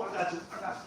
I got you. I got you.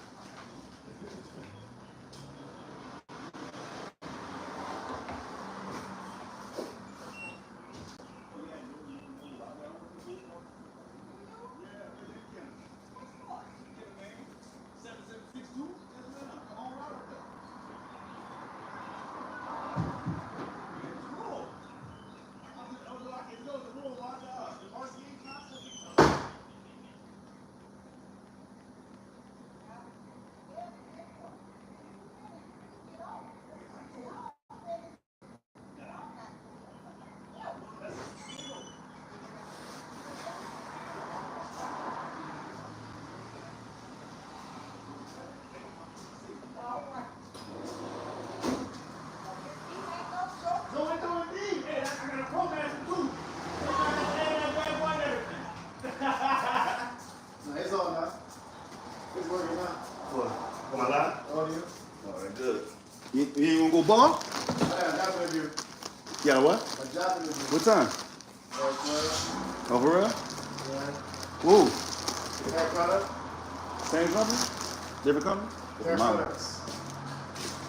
It's all now. It's working now. What? Am I live? Audio. All right, good. You ain't gonna go ball? I got a job interview. You got a what? A job interview. What time? 12. Oh, for real? Yeah. Whoa. Hair product. Same company? Different company? Hair Mama. products.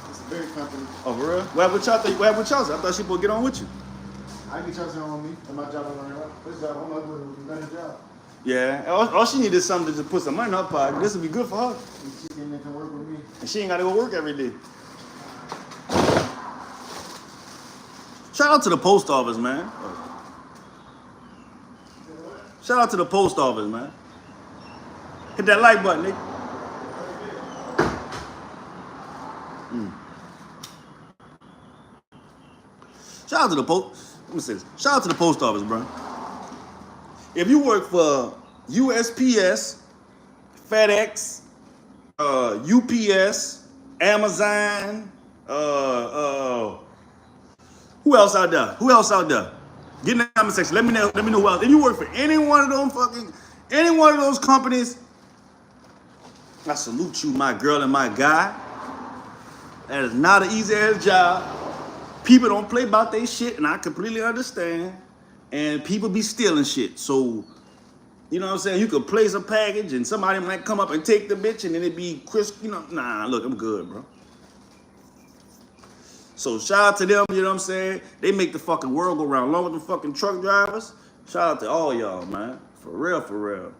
It's a big company. Oh, for real? What with Chelsea? What with Chelsea? I thought she would get on with you. I can trust her on me. And my job is on her. This job, I'm not doing a better job. Yeah. All she needed is something to put some money in her pocket. This would be good for her. And she can work with me. And she ain't got to go work every day. Shout out to the post office, man. Shout out to the post office, man. Hit that like button, nigga. Shout out to the post. Let me say this. Shout out to the post office, bro. If you work for USPS, FedEx, UPS, Amazon, who else out there? Who else out there? Get in the comment section. Let me know who else. If you work for any one of those companies, I salute you, my girl and my guy. That is not an easy ass job. People don't play about their shit, and I completely understand. And people be stealing shit. So, you know what I'm saying? You could place a package, and somebody might come up and take the bitch, and then it be crisp. You know, nah, look, I'm good, bro. So shout out to them, you know what I'm saying? They make the fucking world go round. Along with the fucking truck drivers, shout out to all y'all, man. For real, for real.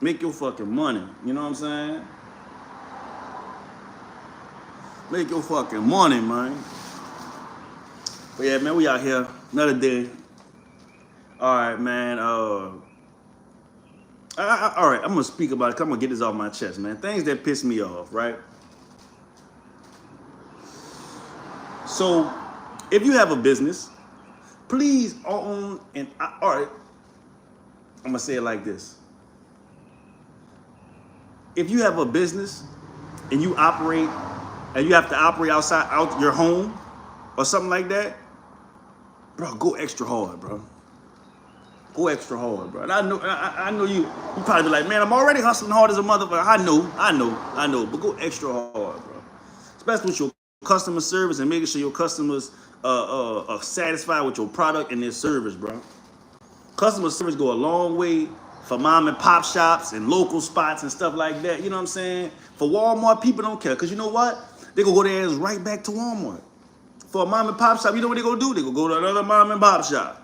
Make your fucking money, you know what I'm saying? Make your fucking money, man. But yeah, man, we out here. Another day. All right, man. All right, I'm going to speak about it. I'm going to get this off my chest, man. Things that piss me off, right? So, if you have a business, please own and all right. I'm gonna say it like this: if you have a business and you operate, and you have to operate out your home or something like that, bro, go extra hard, bro. Go extra hard, bro. And I know you probably be like, man, I'm already hustling hard as a motherfucker. I know, but go extra hard, bro. Especially with your customer service and making sure your customers are satisfied with your product and their service, bro. Customer service go a long way for mom and pop shops and local spots and stuff like that. You know what I'm saying? For Walmart, people don't care. Because you know what? They gonna go their ass right back to Walmart. For a mom and pop shop, you know what they gonna do? They gonna go to another mom and pop shop.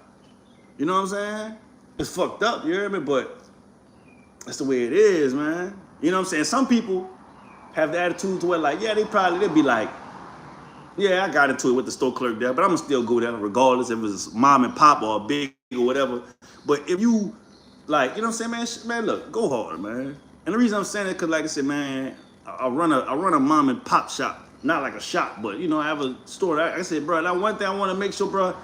You know what I'm saying? It's fucked up, you hear me? But that's the way it is, man. You know what I'm saying? Some people have the attitude to where like, yeah, they'll be like, yeah, I got into it with the store clerk there, but I'm gonna still go there regardless if it's mom and pop or big or whatever. But if you like, you know what I'm saying, man, look, go hard, man. And the reason I'm saying it, cause like I said, man, I run a mom and pop shop, not like a shop, but you know, I have a store. Like I said, bro, that one thing I want to make sure, bro,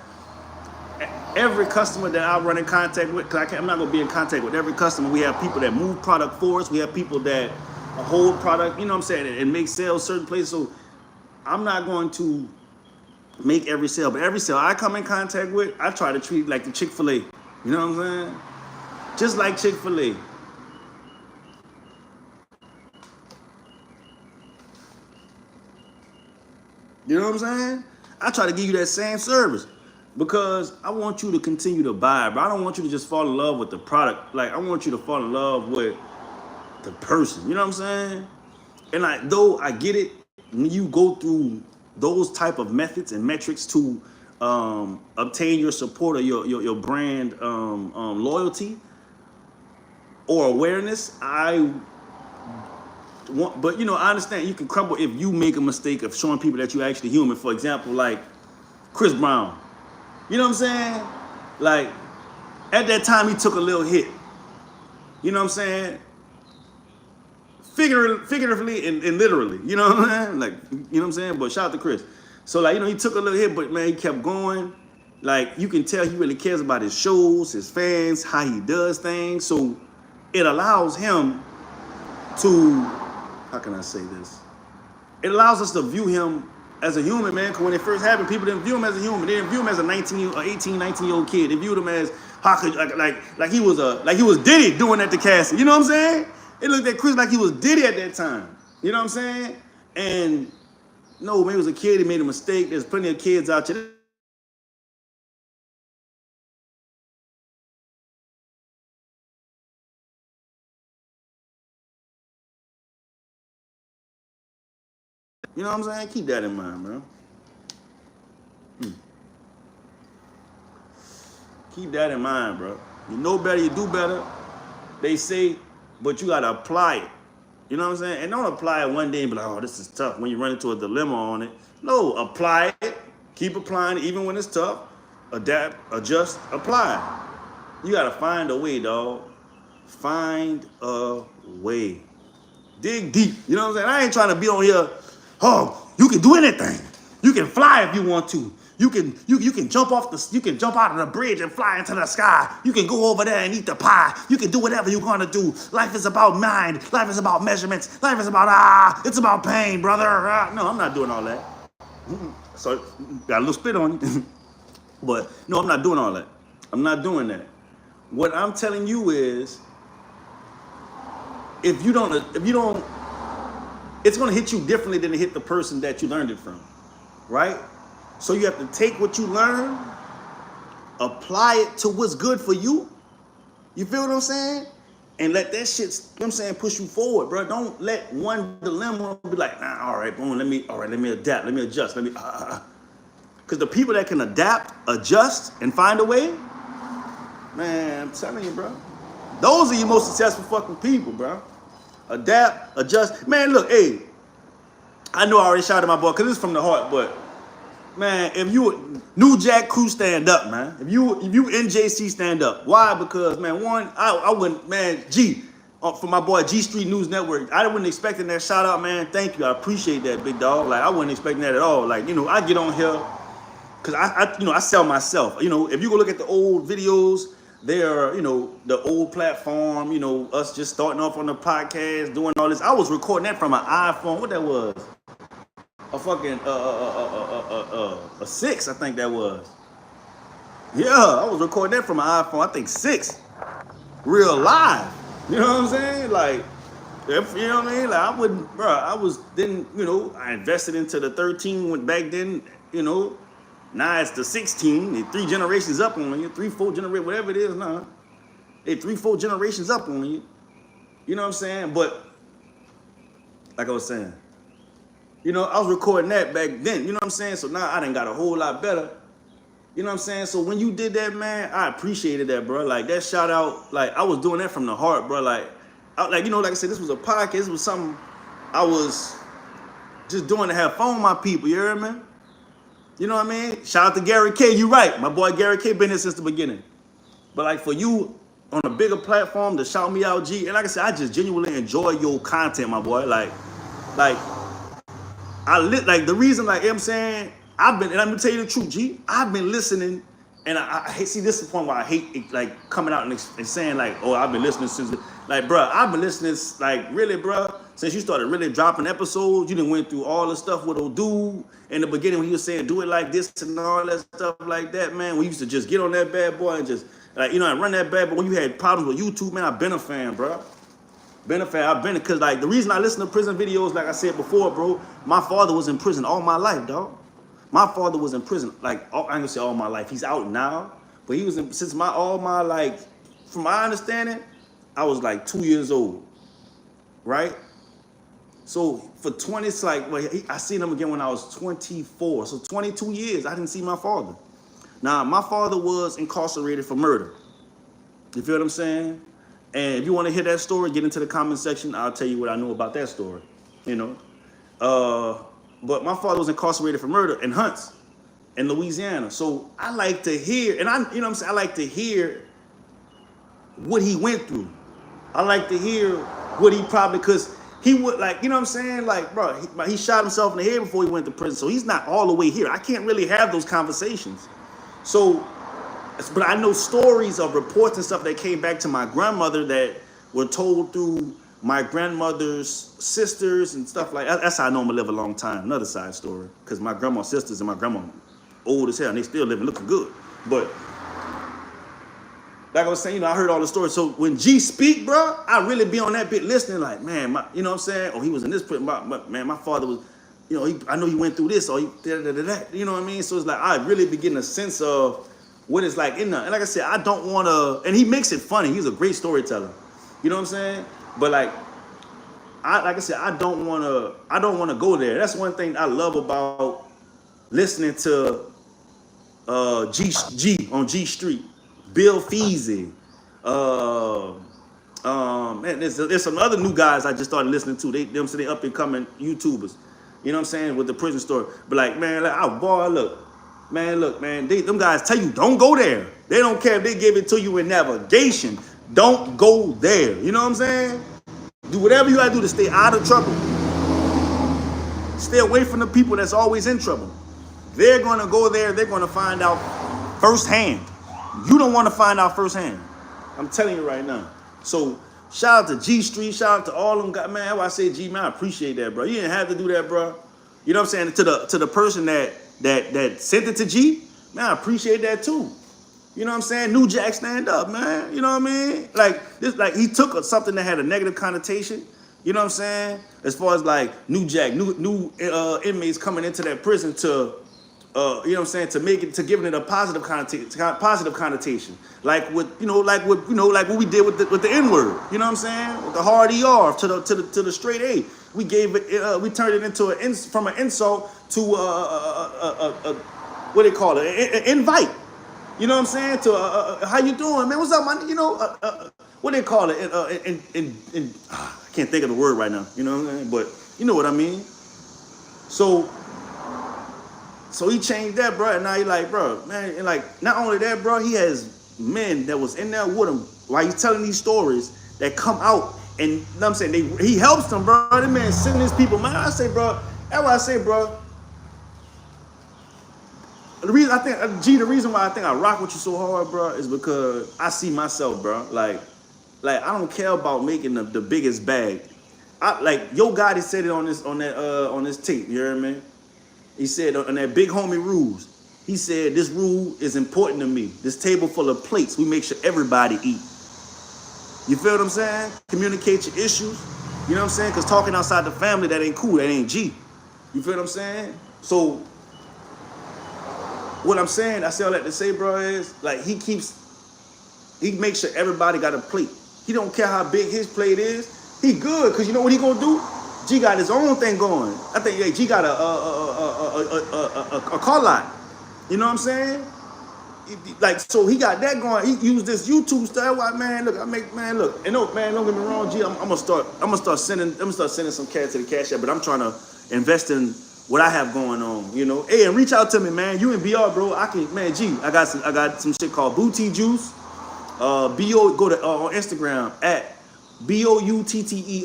every customer that I run in contact with, cause I'm not gonna be in contact with every customer. We have people that move product for us. We have people that hold product, you know what I'm saying, and make sales certain places. So I'm not going to make every sale, but every sale I come in contact with, I try to treat like the Chick-fil-A. You know what I'm saying? Just like Chick-fil-A. You know what I'm saying? I try to give you that same service because I want you to continue to buy, but I don't want you to just fall in love with the product. Like, I want you to fall in love with the person. You know what I'm saying? And though I get it, when you go through those type of methods and metrics to obtain your support or your brand loyalty or awareness, but I understand you can crumble if you make a mistake of showing people that you're actually human. For example, like Chris Brown. You know what I'm saying? Like, at that time, he took a little hit. You know what I'm saying? Figuratively and literally. You know what I'm saying? Like, you know what I'm saying? But shout out to Chris. So, like, he took a little hit, but, man, he kept going. Like, you can tell he really cares about his shows, his fans, how he does things. So, it allows him to, how can I say this? It allows us to view him as a human, man, because when it first happened, people didn't view him as a human. They didn't view him as a 18, 19-year-old kid. They viewed him as like he was Diddy doing that to Cassie. You know what I'm saying? It looked at Chris like he was Diddy at that time. You know what I'm saying? And no, man, he was a kid. He made a mistake. There's plenty of kids out there. You know what I'm saying? Keep that in mind, bro. Keep that in mind, bro. You know better, you do better. They say, but you gotta apply it. You know what I'm saying? And don't apply it one day and be like, oh, this is tough when you run into a dilemma on it. No, apply it. Keep applying it even when it's tough. Adapt, adjust, apply. You gotta find a way, dog. Find a way. Dig deep. You know what I'm saying? I ain't trying to be on here, oh, you can do anything. You can fly if you want to. You can jump out of the bridge and fly into the sky. You can go over there and eat the pie. You can do whatever you're gonna do. Life is about mind. Life is about measurements. Life is about it's about pain, brother. No, I'm not doing all that. So got a little spit on you. But no, I'm not doing all that. I'm not doing that. What I'm telling you is, if you don't, it's gonna hit you differently than it hit the person that you learned it from, right? So you have to take what you learn, apply it to what's good for you. You feel what I'm saying? And let that shit, you know what I'm saying, push you forward, bro. Don't let one dilemma be like, nah, all right, boom, let me adapt, let me adjust, Because the people that can adapt, adjust, and find a way, man, I'm telling you, bro. Those are your most successful fucking people, bro. Adapt, adjust. Man, look, hey, I know I already shouted my boy, because it's from the heart, but man, if you New Jack Crew, stand up, man. If you NJC, stand up. Why? Because, man, one, I wouldn't, man, for my boy G Street News Network, I wasn't expecting that shout out, man. Thank you. I appreciate that, big dog. Like, I wasn't expecting that at all. Like, I get on here because I sell myself. If you go look at the old videos, they're, the old platform, us just starting off on the podcast, doing all this. I was recording that from an iPhone. What that was? A fucking a 6, I think that was. Yeah, I was recording that from an iPhone, I think 6, real live. You know what I'm saying? Like, if, you know what I mean? Like, I wouldn't, bro. I invested into the 13 when back then. Now it's the 16. They're 3 generations up on you, 3-4 generations, whatever it is now. They're 3-4 generations up on you. You know what I'm saying? But like I was saying, I was recording that back then. You know what I'm saying? So now I done got a whole lot better. You know what I'm saying? So when you did that, man, I appreciated that, bro. Like, that shout out, like, I was doing that from the heart, bro. Like I said, this was a podcast. This was something I was just doing to have fun with my people. You hear me? You know what I mean? Shout out to Gary K. You right. My boy Gary K. been here since the beginning. But, like, for you on a bigger platform to shout me out, G, and like I said, I just genuinely enjoy your content, my boy. Like, the reason, like, you know what I'm saying, and I'm gonna tell you the truth, G, I've been listening, and I hate, see, this is the point where I hate, like, coming out and saying, like, oh, I've been listening since, like, bro, I've been listening, like, really, bro, since you started really dropping episodes. You done went through all the stuff with old dude in the beginning when he was saying, do it like this and all that stuff like that, man. We used to just get on that bad boy and just, like, and run that bad boy. When you had problems with YouTube, man, I've been a fan, bro. Because, like, the reason I listen to prison videos, like I said before, bro, my father was in prison all my life, dog. My father was in prison, like, I ain't gonna say all my life. He's out now, but he was from my understanding, I was like 2 years old. right? So for 20, it's like, well, I seen him again when I was 24. So 22 years, I didn't see my father. Now, my father was incarcerated for murder. You feel what I'm saying? And if you want to hear that story, get into the comment section. I'll tell you what I know about that story, you know. But my father was incarcerated for murder in Hunts, in Louisiana. So I like to hear, and you know what I'm saying? I like to hear what he went through. I like to hear what he probably, because he would, like, you know what I'm saying? Like, bro, he shot himself in the head before he went to prison. So he's not all the way here. I can't really have those conversations. So, but I know stories of reports and stuff that came back to my grandmother that were told through my grandmother's sisters and stuff like that. That's how I know I'm gonna live a long time. Another side story, because my grandma's sisters and my grandma old as hell and they still living, looking good. But like I was saying, you know, I heard all the stories. So when G speak, bro, I really be on that bit listening, like, man, you know what I'm saying? Oh, he was in this prison. Man, my father was, you know, I know he went through this, or he that. You know what I mean? So it's like I really be getting a sense of what it's like in there. And like I said, I don't want to, and he makes it funny. He's a great storyteller. You know what I'm saying? But like I said, I don't want to go there. That's one thing I love about listening to G on G Street, Bill Feasy. Man, there's some other new guys I just started listening to. They up and coming YouTubers. You know what I'm saying, with the prison story. But like, man, like, oh boy, look, man, them guys tell you don't go there. They don't care if they give it to you in navigation. Don't go there. You know what I'm saying? Do whatever you gotta do to stay out of trouble. Stay away from the people that's always in trouble. They're gonna go there. They're gonna find out firsthand. You don't want to find out firsthand. I'm telling you right now. So shout out to G Street. Shout out to all them guys. Man, that's why I say G, man, I appreciate that, bro. You didn't have to do that, bro. You know what I'm saying? To the person that sent it to G, man, I appreciate that too. You know what I'm saying? New Jack, stand up, man. You know what I mean? Like this, like he took something that had a negative connotation. You know what I'm saying? As far as like New Jack, new inmates coming into that prison to, you know what I'm saying, to giving it a positive connotation, like what we did with the N-word. You know what I'm saying? With the hard ER to the straight A, we gave it, we turned it into from an insult to what they call it, an invite. You know what I'm saying? To how you doing, man? What's up, man? You know, what they call it? I can't think of the word right now. You know what I'm saying? But you know what I mean. So he changed that, bro. And now he like, bro, man, and like not only that, bro, he has men that was in there with him while he's telling these stories that come out, and you know what I'm saying, he helps them, bro. That man sending his people, man. I say, bro, that's why I say, bro. The reason why I think I rock with you so hard, bro, is because I see myself, bro. Like I don't care about making the biggest bag. Like Yo Gotti said it on this tape. You hear me? He said on that Big Homie Rules. He said this rule is important to me. This table full of plates, we make sure everybody eat. You feel what I'm saying? Communicate your issues. You know what I'm saying? Because talking outside the family, that ain't cool. That ain't G. You feel what I'm saying? So what I'm saying, I say all that to say, bro, is like he makes sure everybody got a plate. He don't care how big his plate is. He good, because you know what he gonna do? G got his own thing going. I think G got a car lot. You know what I'm saying? Like, so he got that going. He used this YouTube stuff. Like, man, look, and no, man, don't get me wrong, G. I'm gonna start sending some cash to the Cash App, but I'm trying to invest in what I have going on, you know. Hey, and reach out to me, man. You and BR, bro. I got some shit called Booty Juice. Go to on Instagram at BOUTTE_JUICE.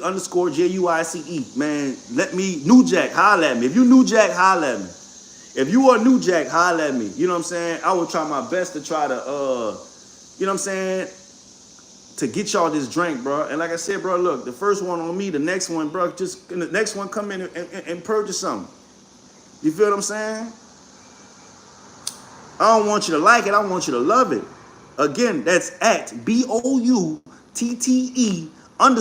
Man, let me New Jack holla at me. If you New Jack, holla at me. If you are New Jack, holla at me. You know what I'm saying? I will try my best to try to you know what I'm saying, to get y'all this drink, bro. And like I said, bro, look, the first one on me, the next one, bro, just the next one come in and purchase something. You feel what I'm saying? I don't want you to like it. I want you to love it. Again, that's at BOUTTE_JUICE on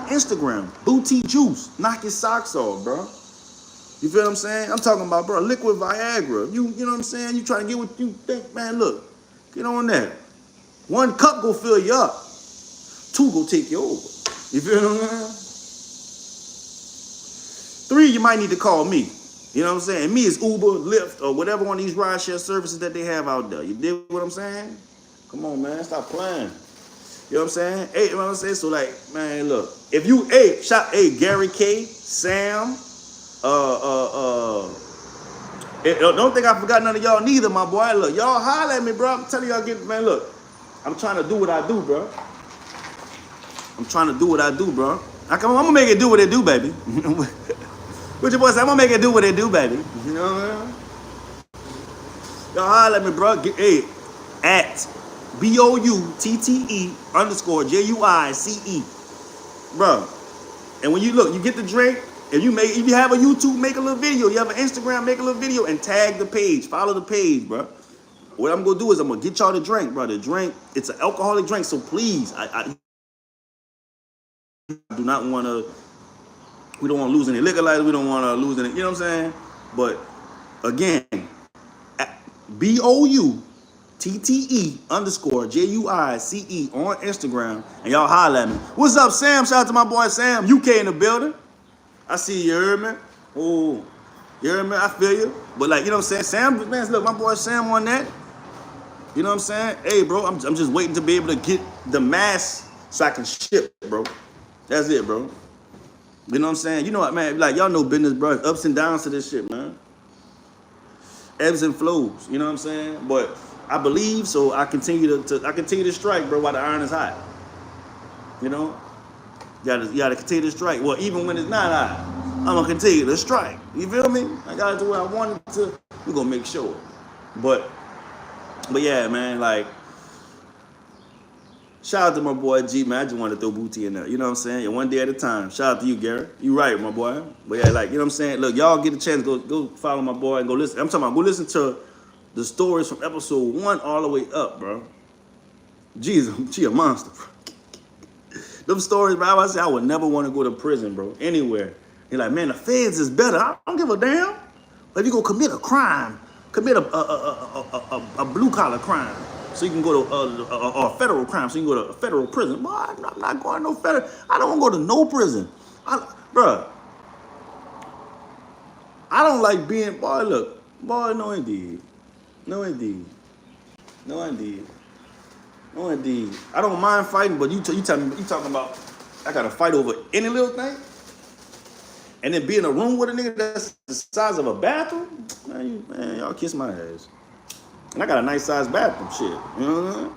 Instagram. Booty Juice. Knock your socks off, bro. You feel what I'm saying? I'm talking about, bro, liquid Viagra. You know what I'm saying? You trying to get what you think, man, look. Get on that. 1 cup go fill you up. 2 2 go take you over. You feel what I'm saying? 3, you might need to call me. You know what I'm saying? Me is Uber, Lyft, or whatever one of these ride share services that they have out there. You dig what I'm saying? Come on, man. Stop playing. You know what I'm saying? Hey, you know what I'm saying? So, like, man, look. If you, Gary K, Sam, don't think I forgot none of y'all neither, my boy. Look, y'all holler at me, bro. I'm telling y'all, man, look. I'm trying to do what I do, bro. I'm trying to do what I do, bro. I'm gonna make it do what it do, baby. What your boy say? I'm gonna make it do what it do, baby. You know what I'm saying? Y'all holler at me, bro. At BOUTTE_JUICE, bro. And when you look, you get the drink. If you have a YouTube, make a little video. You have an Instagram, make a little video and tag the page. Follow the page, bro. What I'm gonna do is I'm gonna get y'all the drink, bro. The drink, it's an alcoholic drink, so please, I do not want to. We don't want to lose any liquor license. We don't want to lose any. You know what I'm saying? But again, BOUTTE_JUICE on Instagram, and y'all holler at me. What's up, Sam? Shout out to my boy Sam, UK in the building. I see you, heard me? Oh, you heard me? I feel you. But like, you know what I'm saying? Sam, man, look, my boy Sam on that. You know what I'm saying? Hey, bro, I'm just waiting to be able to get the mass so I can ship, bro. That's it, bro. You know what I'm saying? You know what, man? Like, y'all know business, bro. Ups and downs to this shit, man. Ebbs and flows. You know what I'm saying? But I believe, so I continue to strike, bro, while the iron is hot. You know? You gotta continue to strike. Well, even when it's not hot, I'm gonna continue to strike. You feel me? I got it to where I wanted to. We're gonna make sure. But yeah, man, like, shout out to my boy G, man. I just wanted to throw Booty in there. You know what I'm saying? Yeah, one day at a time. Shout out to you, Gary. You right, my boy. But yeah, like, you know what I'm saying? Look, y'all get a chance, go follow my boy and go listen. I'm talking about go listen to the stories from episode 1 all the way up, bro. Jesus, she a monster, bro. Them stories, bro, I say I would never want to go to prison, bro, anywhere. You're like, man, the feds is better. I don't give a damn. But if you go commit a crime, commit a blue-collar crime, so you can go to a federal crime, so you can go to a federal prison. Boy, I'm not going to no federal. I don't want to go to no prison. Bro, I don't like being, boy, look. Boy, no indeed. No indeed. No indeed. No indeed. I don't mind fighting, but you talking about I got to fight over any little thing? And then be in a room with a nigga that's the size of a bathroom? Man, y'all kiss my ass. And I got a nice sized bathroom, shit. You know what I'm saying?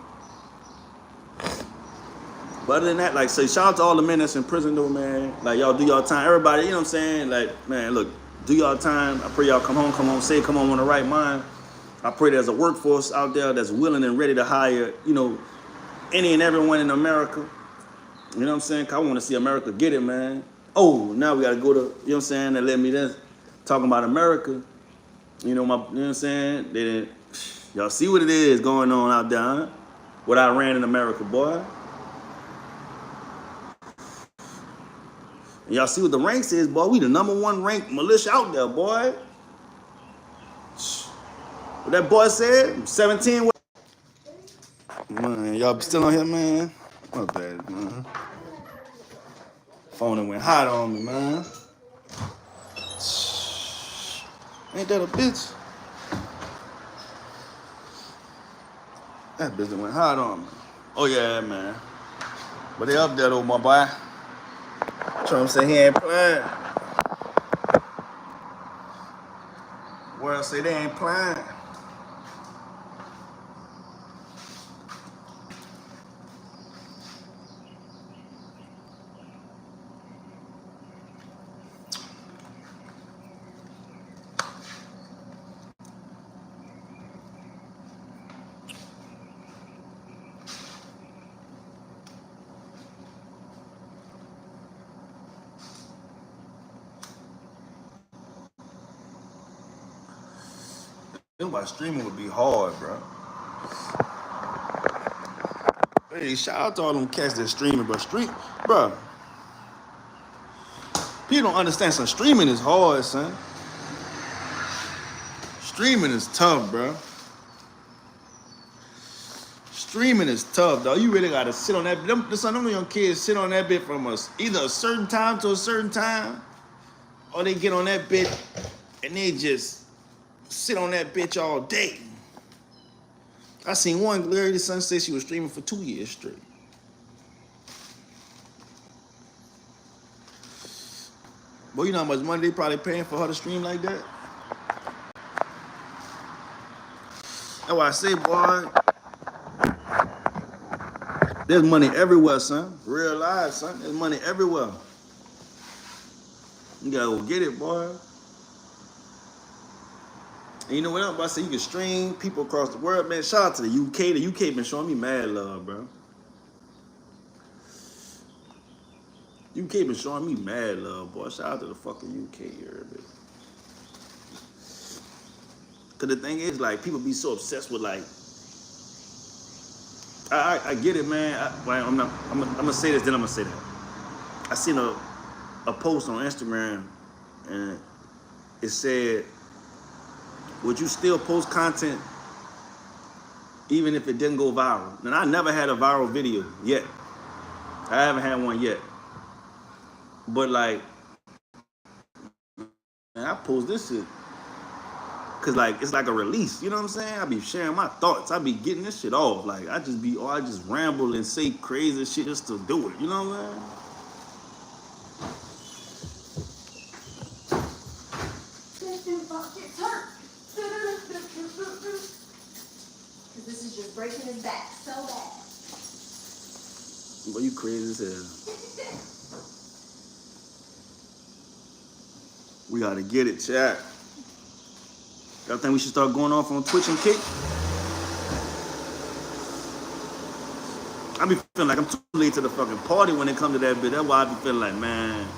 But other than that, like, say, shout out to all the men that's in prison, though, man. Like, y'all do y'all time. Everybody, you know what I'm saying? Like, man, look, do y'all time. I pray y'all come home on the right mind. I pray there's a workforce out there that's willing and ready to hire, you know, any and everyone in America. You know what I'm saying? 'Cause I want to see America get it, man. Oh, now we got to go to, you know what I'm saying, and let me then talking about America. You know, you know what I'm saying? Y'all see what it is going on out there, huh? What Iran in America, boy. And y'all see what the ranks is, boy. We the #1 ranked militia out there, boy. What that boy said? 17. Man, y'all still on here, man? What that, man? Phone went hot on me, man. Ain't that a bitch? That bitch went hot on me. Oh yeah, man. But they up there though, my boy. Trump say he ain't playing. World say they ain't playing. About streaming would be hard, bro. Hey, shout out to all them cats that streaming, bro. Bro. People don't understand, son. Streaming is hard, son. Streaming is tough, bro. Streaming is tough, though. You really gotta sit on that. Some of them young kids sit on that bit from either a certain time to a certain time, or they get on that bit and they just sit on that bitch all day. I seen one Larry Sun say she was streaming for 2 years straight. Boy, you know how much money they probably paying for her to stream like that? That's why I say, boy, there's money everywhere, son. Real life, son. There's money everywhere. You gotta go get it, boy. And you know what else? I say you can stream people across the world, man. Shout out to the UK. The UK been showing me mad love, bro. UK been showing me mad love, boy. Shout out to the fucking UK here, bitch. Cause the thing is, like, people be so obsessed with, like, I get it, man. I'm gonna say this, then I'm gonna say that. I seen a post on Instagram, and it said, would you still post content even if it didn't go viral? And I never had a viral video yet. I haven't had one yet. But, like, man, I post this shit because, like, it's like a release. You know what I'm saying? I be sharing my thoughts. I be getting this shit off. Like, I just ramble and say crazy shit just to do it. You know what I'm saying? This is just breaking his back so bad. Boy, you crazy as hell. We gotta get it, chat. Y'all think we should start going off on Twitch and Kick? I be feeling like I'm too late to the fucking party when it comes to that bit. That's why I be feeling like, man,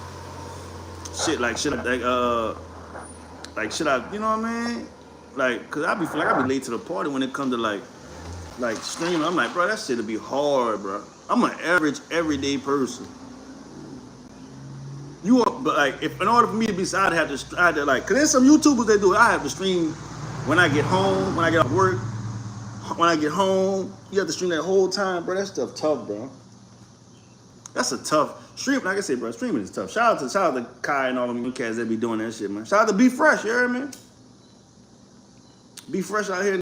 should I, you know what I mean? Like, cause I be feeling like I be late to the party when it comes to like streaming. I'm like, bro, that shit'll be hard, bro. I'm an average, everyday person. But like, if in order for me to be, I had to like, cause there's some YouTubers that do it. I have to stream when I get home, when I get off work, when I get home. You have to stream that whole time, bro. That stuff tough, bro. That's a tough stream. Like I said, bro, streaming is tough. Shout out to Kai and all them cats that be doing that shit, man. Shout out to Be Fresh, you heard me? Be Fresh out here.